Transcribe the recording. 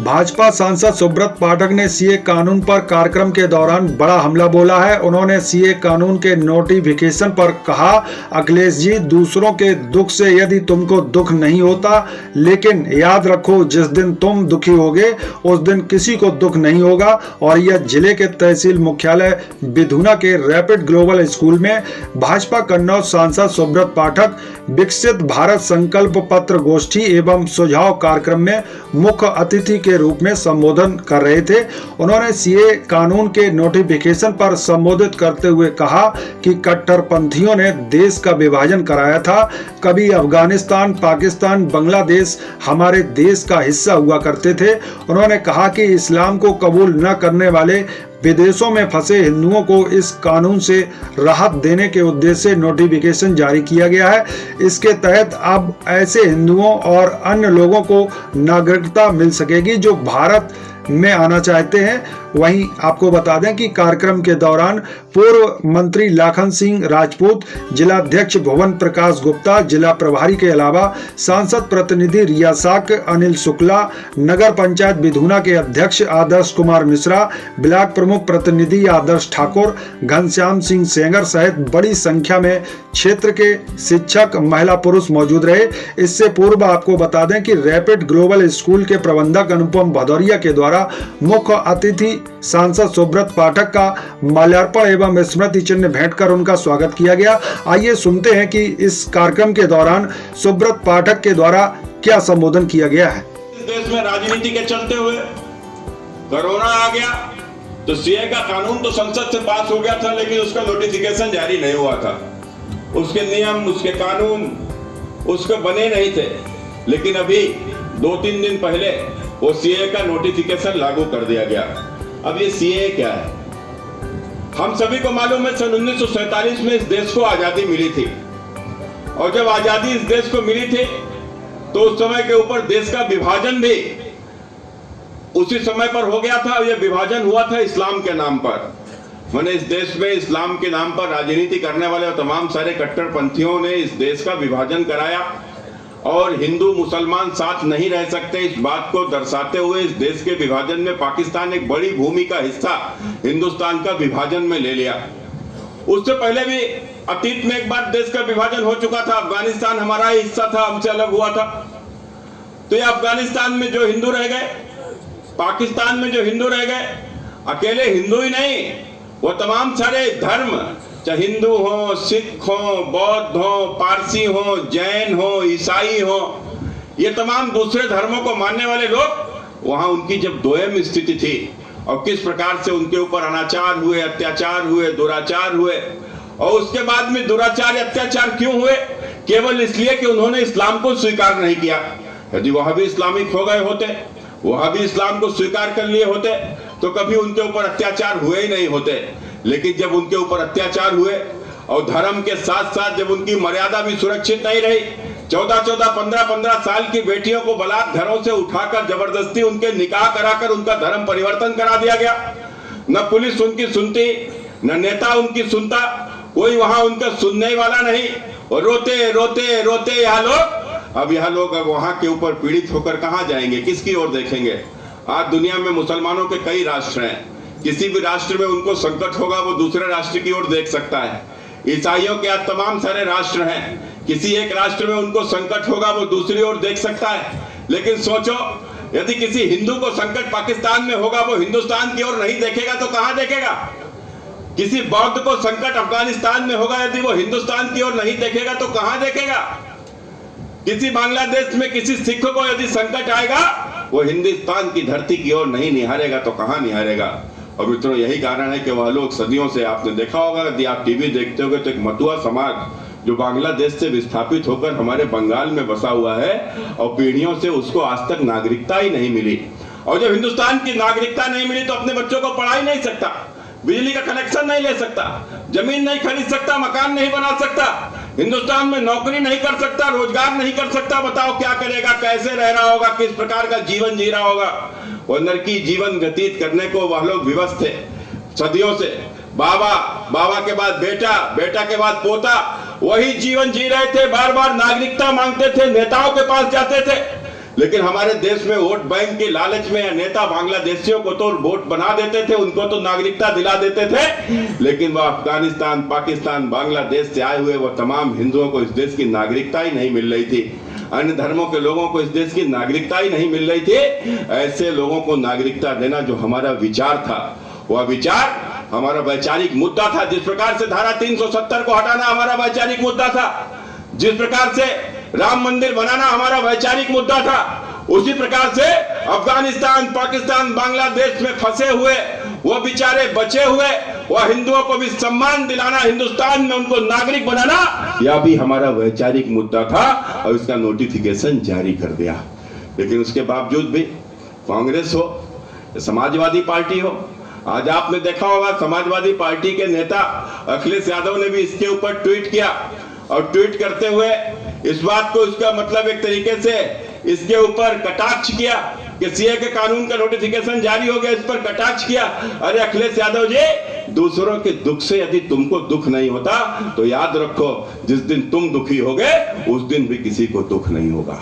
भाजपा सांसद सुब्रत पाठक ने सीए कानून पर कार्यक्रम के दौरान बड़ा हमला बोला है। उन्होंने सीए कानून के नोटिफिकेशन पर कहा, अखिलेश जी, दूसरों के दुख से यदि तुमको दुख नहीं होता, लेकिन याद रखो जिस दिन तुम दुखी होगे उस दिन किसी को दुख नहीं होगा। और यह जिले के तहसील मुख्यालय बिधुना के रैपिड ग्लोबल स्कूल में भाजपा कन्नौज सांसद सुब्रत पाठक विकसित भारत संकल्प पत्र गोष्ठी एवं सुझाव कार्यक्रम में मुख्य अतिथि के रूप में संबोधन कर रहे थे। उन्होंने सीए कानून के नोटिफिकेशन पर संबोधित करते हुए कहा कि कट्टरपंथियों ने देश का विभाजन कराया था। कभी अफगानिस्तान, पाकिस्तान, बांग्लादेश हमारे देश का हिस्सा हुआ करते थे। उन्होंने कहा कि इस्लाम को कबूल न करने वाले विदेशों में फंसे हिंदुओं को इस कानून से राहत देने के उद्देश्य से नोटिफिकेशन जारी किया गया है। इसके तहत अब ऐसे हिंदुओं और अन्य लोगों को नागरिकता मिल सकेगी जो भारत में आना चाहते हैं। वहीं आपको बता दें कि कार्यक्रम के दौरान पूर्व मंत्री लाखन सिंह राजपूत, जिला अध्यक्ष भुवन प्रकाश गुप्ता, जिला प्रभारी के अलावा सांसद प्रतिनिधि रिया साक, अनिल शुक्ला, नगर पंचायत बिधुना के अध्यक्ष आदर्श कुमार मिश्रा, ब्लॉक प्रमुख प्रतिनिधि आदर्श ठाकुर, घनश्याम सिंह सेंगर सहित बड़ी संख्या में क्षेत्र के शिक्षक, महिला, पुरुष मौजूद रहे। इससे पूर्व आपको बता दें कि रैपिड ग्लोबल स्कूल के प्रबंधक अनुपम भदौरिया के द्वारा मुख्य अतिथि सांसद सुब्रत पाठक का माल्यार्पण एवं स्मृति चिन्ह भेंट कर उनका स्वागत किया गया। आइए सुनते हैं कि इस कार्यक्रम के दौरान सुब्रत पाठक के द्वारा क्या संबोधन किया गया है। देश में राजनीति के चलते हुए कोरोना आ गया तो सीए का कानून तो संसद से पास हो गया था, लेकिन उसका नोटिफिकेशन जारी नहीं हुआ था। उसके नियम, उसके कानून उसके बने नहीं थे। लेकिन अभी 2-3 दिन पहले वो सीए का नोटिफिकेशन लागू कर दिया गया। अब ये सीए क्या है? हम सभी को मालूम है, सन 1947 में इस देश को आजादी मिली थी। और जब आजादी इस देश को मिली थी तो उस समय के ऊपर देश का विभाजन भी उसी समय पर हो गया था। यह विभाजन हुआ था इस्लाम के नाम पर। मैंने इस देश में इस्लाम के नाम पर राजनीति करने वाले तमाम सारे कट्टरपंथियों ने इस देश का विभाजन कराया और हिंदू मुसलमान साथ नहीं रह सकते, इस बात को दर्शाते हुए इस देश के विभाजन में पाकिस्तान एक बड़ी भूमि का हिस्सा हिंदुस्तान का विभाजन में ले लिया। उससे पहले भी अतीत में एक बार देश का विभाजन हो चुका था। अफगानिस्तान हमारा हिस्सा था, हमसे अलग हुआ था। तो ये अफगानिस्तान में जो हिंदू रह गए, पाकिस्तान में जो हिंदू रह गए, अकेले हिंदू ही नहीं, वो तमाम सारे धर्म, चाहे हिंदू हो, सिख हो, बौद्ध हो, पारसी हो, जैन हो, ईसाई हो, ये तमाम दूसरे धर्मों को मानने वाले लोग, वहां उनकी जब दोयम स्थिति थी और किस प्रकार से उनके ऊपर अनाचार हुए, अत्याचार हुए, दुराचार हुए। और उसके बाद में दुराचार अत्याचार क्यों हुए? केवल इसलिए कि उन्होंने इस्लाम को स्वीकार नहीं किया। यदि वह भी इस्लामिक हो गए होते, वह भी इस्लाम को स्वीकार कर लिए होते, तो कभी उनके ऊपर अत्याचार हुए ही नहीं होते। लेकिन जब उनके ऊपर अत्याचार हुए और धर्म के साथ साथ जब उनकी मर्यादा भी सुरक्षित नहीं रही, 14-14, 15-15 साल की बेटियों को बलात् घरों से उठाकर जबरदस्ती उनके निकाह कराकर उनका धर्म परिवर्तन करा दिया गया। न पुलिस उनकी सुनती, न नेता उनकी सुनता, कोई वहां उनका सुनने वाला नहीं। और रोते रोते रोते यहाँ लोग अब वहां के ऊपर पीड़ित होकर कहां जाएंगे, किसकी ओर देखेंगे? आज दुनिया में मुसलमानों के कई राष्ट्र हैं। किसी भी राष्ट्र में उनको संकट होगा वो दूसरे राष्ट्र की ओर देख सकता है। ईसाइयों के आज तमाम सारे राष्ट्र हैं, किसी एक राष्ट्र में उनको संकट होगा वो दूसरी ओर देख सकता है। लेकिन सोचो, यदि किसी हिंदू को संकट पाकिस्तान में होगा वो हिंदुस्तान की ओर नहीं देखेगा तो कहां देखेगा? किसी बौद्ध को संकट अफगानिस्तान में होगा, यदि वो हिंदुस्तान की ओर नहीं देखेगा तो कहां देखेगा? किसी बांग्लादेश में किसी सिख को यदि संकट आएगा वो हिंदुस्तान की धरती की ओर नहीं निहारेगा तो कहां निहारेगा? और मित्रों, यही कारण है कि वह लोग सदियों से, आपने देखा होगा, यदि आप टीवी देखते होंगे तो एक मतुआ समाज जो बांग्लादेश से विस्थापित होकर हमारे बंगाल में बसा हुआ है और पीढ़ियों से उसको आज तक नागरिकता ही नहीं मिली। और जब हिंदुस्तान की नागरिकता नहीं मिली तो अपने बच्चों को पढ़ा ही नहीं सकता, बिजली का कनेक्शन नहीं ले सकता, जमीन नहीं खरीद सकता, मकान नहीं बना सकता, हिंदुस्तान में नौकरी नहीं कर सकता, रोजगार नहीं कर सकता। बताओ क्या करेगा, कैसे रह रहा होगा, किस प्रकार का जीवन जी रहा होगा? वो नरकी जीवन व्यतीत करने को वह लोग विवश थे सदियों से। बाबा, बाबा के बाद बेटा, बेटा के बाद पोता, वही जीवन जी रहे थे, बार बार नागरिकता मांगते थे, नेताओं के पास जाते थे। लेकिन हमारे देश में वोट बैंक के लालच में नेता बांग्लादेशियों को तो वोट बना देते थे, उनको तो नागरिकता दिला देते थे, लेकिन वह अफगानिस्तान, पाकिस्तान, बांग्लादेश से आए हुए वो तमाम हिंदुओं को इस देश की नागरिकता ही नहीं मिल रही थी। अन्य धर्मों के लोगों को इस देश की नागरिकता ही नहीं मिल रही थी। ऐसे लोगों को नागरिकता देना जो हमारा विचार था, वह विचार हमारा वैचारिक मुद्दा था। जिस प्रकार से धारा 370 को हटाना हमारा वैचारिक मुद्दा था, जिस प्रकार से राम मंदिर बनाना हमारा वैचारिक मुद्दा था, उसी प्रकार से अफगानिस्तान, पाकिस्तान, बांग्लादेश में फंसे हुए वो बेचारे बचे हुए, वह हिंदुओं को भी सम्मान दिलाना, हिंदुस्तान में उनको नागरिक बनाना, यह भी हमारा वैचारिक मुद्दा था और इसका नोटिफिकेशन जारी कर दिया। लेकिन उसके बावजूद भी कांग्रेस हो, समाजवादी पार्टी हो, आज आपने देखा होगा समाजवादी पार्टी के नेता अखिलेश यादव ने भी इसके ऊपर ट्वीट किया और ट्वीट करते हुए इस बात को, इसका मतलब एक तरीके से इसके ऊपर कटाक्ष किया कि सीए के कानून का नोटिफिकेशन जारी हो गया, इस पर कटाक्ष किया। अरे अखिलेश यादव जी, दूसरों के दुख से यदि तुमको दुख नहीं होता तो याद रखो, जिस दिन तुम दुखी होगे उस दिन भी किसी को दुख नहीं होगा।